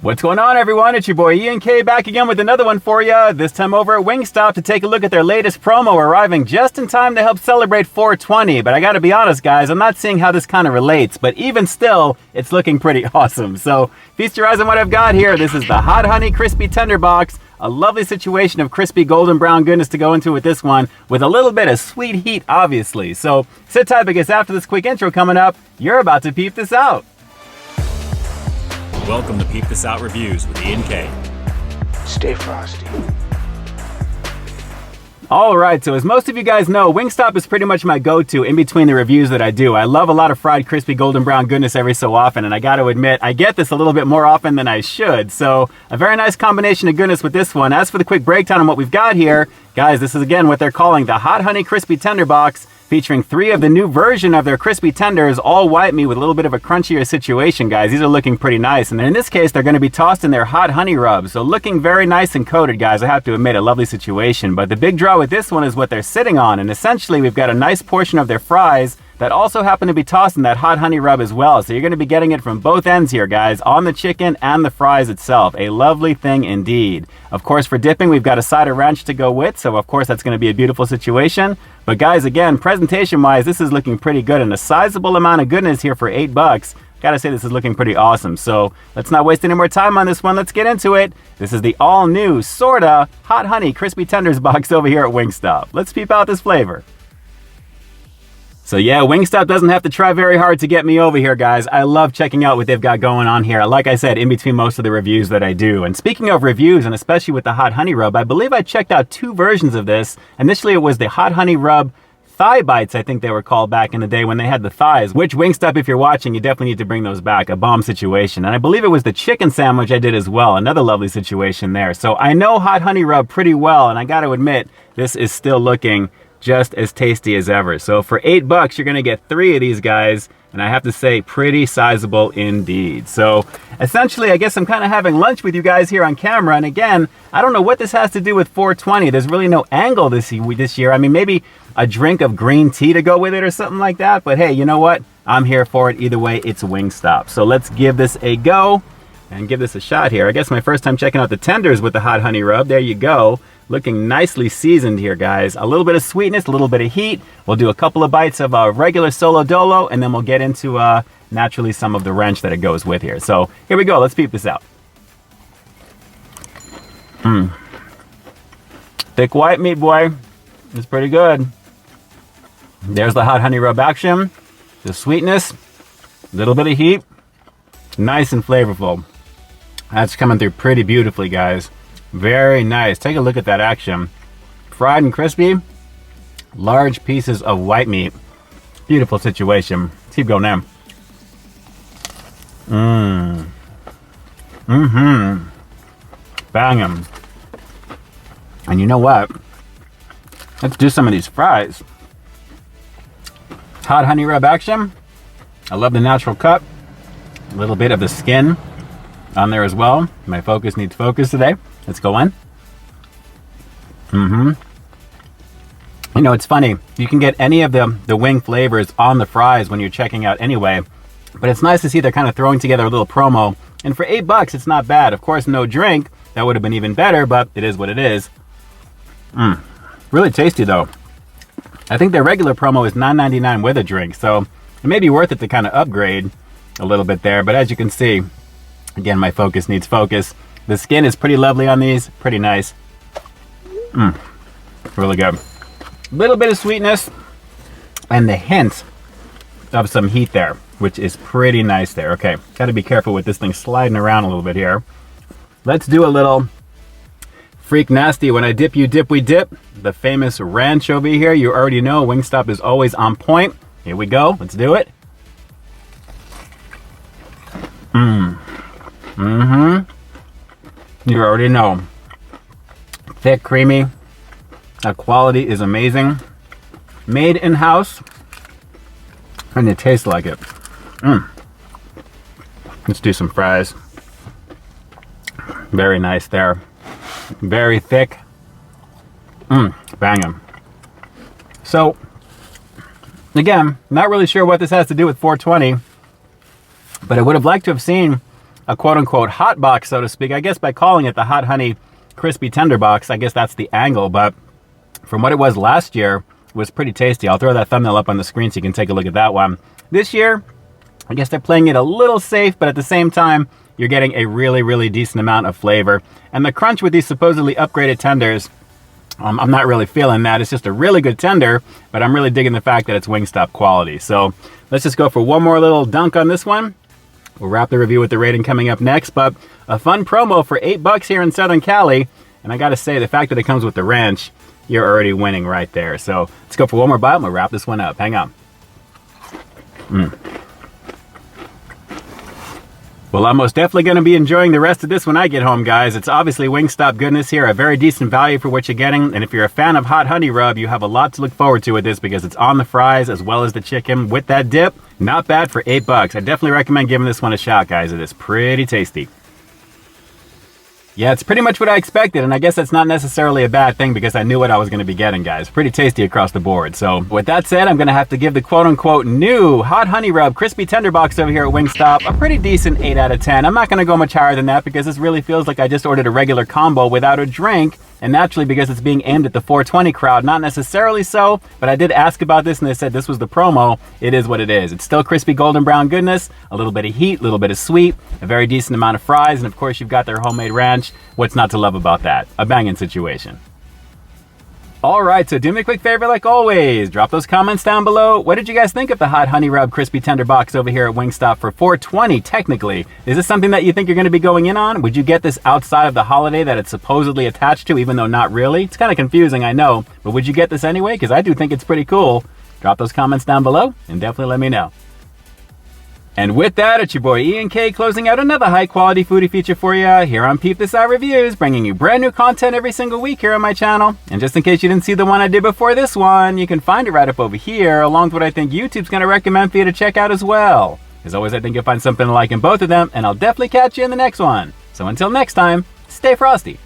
What's going on, everyone? It's your boy Ian K back again with another one for you. This time over at Wingstop to take a look at their latest promo, arriving just in time to help celebrate 420. But I gotta be honest, guys, I'm not seeing how this kind of relates, but even still, it's looking pretty awesome. So feast your eyes on what I've got here. This is the Hot Honey Crispy Tender Box. A lovely situation of crispy golden brown goodness to go into with this one, with a little bit of sweet heat, obviously. So sit tight, because after this quick intro coming up, you're about to peep this out. Welcome to Peep This Out Reviews with Ian K. Stay frosty. Alright, so as most of you guys know, Wingstop is pretty much my go-to in between the reviews that I do. I love a lot of fried, crispy, golden brown goodness every so often, and I gotta admit, I get this a little bit more often than I should. So, a very nice combination of goodness with this one. As for the quick breakdown on what we've got here, guys, this is again what they're calling the Hot Honey Crispy Tender Box, featuring 3 of the new version of their crispy tenders, all white meat with a little bit of a crunchier situation, guys. These are looking pretty nice. And in this case, they're going to be tossed in their hot honey rub. So looking very nice and coated, guys. I have to admit, a lovely situation. But the big draw with this one is what they're sitting on. And essentially, we've got a nice portion of their fries that also happen to be tossed in that hot honey rub as well. So you're going to be getting it from both ends here, guys, on the chicken and the fries itself. A lovely thing indeed. Of course, for dipping, we've got a side of ranch to go with. So of course, that's going to be a beautiful situation. But guys, again, presentation-wise, this is looking pretty good, and a sizable amount of goodness here for $8. Gotta say, this is looking pretty awesome. So let's not waste any more time on this one. Let's get into it. This is the all-new, sorta, Hot Honey Crispy Tenders box over here at Wingstop. Let's peep out this flavor. So yeah, Wingstop doesn't have to try very hard to get me over here, guys. I love checking out what they've got going on here. Like I said, in between most of the reviews that I do. And speaking of reviews, and especially with the Hot Honey Rub, I believe I checked out 2 versions of this. Initially, it was the Hot Honey Rub Thigh Bites, I think they were called back in the day when they had the thighs, which Wingstop, if you're watching, you definitely need to bring those back. A bomb situation. And I believe it was the chicken sandwich I did as well. Another lovely situation there. So I know Hot Honey Rub pretty well, and I gotta admit, this is still looking just as tasty as ever. So for $8, you're gonna get 3 of these guys, and I have to say, pretty sizable indeed. So essentially, I guess I'm kind of having lunch with you guys here on camera, and again, I don't know what this has to do with 420. There's really no angle this year. I mean, maybe a drink of green tea to go with it or something like that, but hey, you know what? I'm here for it. Either way, it's Wingstop. So let's give this a go and give this a shot here. I guess my first time checking out the tenders with the Hot Honey Rub. There you go. Looking nicely seasoned here, guys. A little bit of sweetness, a little bit of heat. We'll do a couple of bites of regular Solo Dolo, and then we'll get into naturally some of the wrench that it goes with here. So here we go. Let's peep this out. Thick white meat, boy. It's pretty good. There's the Hot Honey Rub action. The sweetness, a little bit of heat. Nice and flavorful. That's coming through pretty beautifully, guys. Very nice. Take a look at that action. Fried and crispy. Large pieces of white meat. Beautiful situation. Let's keep going now. Banging. And you know what? Let's do some of these fries. Hot Honey Rub action. I love the natural cut. A little bit of the skin on there as well. My focus needs focus today. Let's go in. You know, it's funny. You can get any of the wing flavors on the fries when you're checking out anyway. But it's nice to see they're kind of throwing together a little promo. And for $8, it's not bad. Of course, no drink. That would have been even better, but it is what it is. Really tasty, though. I think their regular promo is $9.99 with a drink. So it may be worth it to kind of upgrade a little bit there. But as you can see, again, my focus needs focus. The skin is pretty lovely on these. Pretty nice. Really good. Little bit of sweetness. And the hint of some heat there, which is pretty nice there. Okay, got to be careful with this thing sliding around a little bit here. Let's do a little Freak Nasty. When I dip, you dip, we dip. The famous ranch over here. You already know Wingstop is always on point. Here we go. Let's do it. You already know. Thick, creamy. The quality is amazing. Made in-house. And it tastes like it. Let's do some fries. Very nice there. Very thick. Banging. So, again, not really sure what this has to do with 420. But I would have liked to have seen a quote-unquote hot box, so to speak. I guess by calling it the Hot Honey Crispy Tender Box, I guess that's the angle, but from what it was last year, it was pretty tasty. I'll throw that thumbnail up on the screen so you can take a look at that one. This year, I guess they're playing it a little safe, but at the same time, you're getting a really, really decent amount of flavor. And the crunch with these supposedly upgraded tenders, I'm not really feeling that. It's just a really good tender, but I'm really digging the fact that it's Wingstop quality. So let's just go for one more little dunk on this one. We'll wrap the review with the rating coming up next, but a fun promo for $8 here in Southern Cali. And I gotta say, the fact that it comes with the ranch, you're already winning right there. So let's go for one more bite and we'll wrap this one up. Hang on. Well, I'm most definitely going to be enjoying the rest of this when I get home, guys. It's obviously Wingstop goodness here, a very decent value for what you're getting. And if you're a fan of Hot Honey Rub, you have a lot to look forward to with this because it's on the fries as well as the chicken with that dip. Not bad for $8. I definitely recommend giving this one a shot, guys. It is pretty tasty. Yeah, it's pretty much what I expected, and I guess that's not necessarily a bad thing because I knew what I was going to be getting, guys. Pretty tasty across the board. So with that said, I'm going to have to give the quote-unquote new Hot Honey Rub Crispy Tender Box over here at Wingstop a pretty decent 8 out of 10. I'm not going to go much higher than that because this really feels like I just ordered a regular combo without a drink. And naturally, because it's being aimed at the 420 crowd, not necessarily so, but I did ask about this and they said this was the promo. It is what it is. It's still crispy golden brown goodness, a little bit of heat, a little bit of sweet, a very decent amount of fries, and of course you've got their homemade ranch. What's not to love about that? A banging situation. Alright, so do me a quick favor like always. Drop those comments down below. What did you guys think of the Hot Honey Rub Crispy Tender Box over here at Wingstop for $4.20 technically? Is this something that you think you're going to be going in on? Would you get this outside of the holiday that it's supposedly attached to, even though not really? It's kind of confusing, I know. But would you get this anyway? Because I do think it's pretty cool. Drop those comments down below and definitely let me know. And with that, it's your boy Ian K closing out another high quality foodie feature for you here on Peep This Out Reviews, bringing you brand new content every single week here on my channel. And just in case you didn't see the one I did before this one, you can find it right up over here, along with what I think YouTube's going to recommend for you to check out as well. As always, I think you'll find something to like in both of them, and I'll definitely catch you in the next one. So until next time, stay frosty.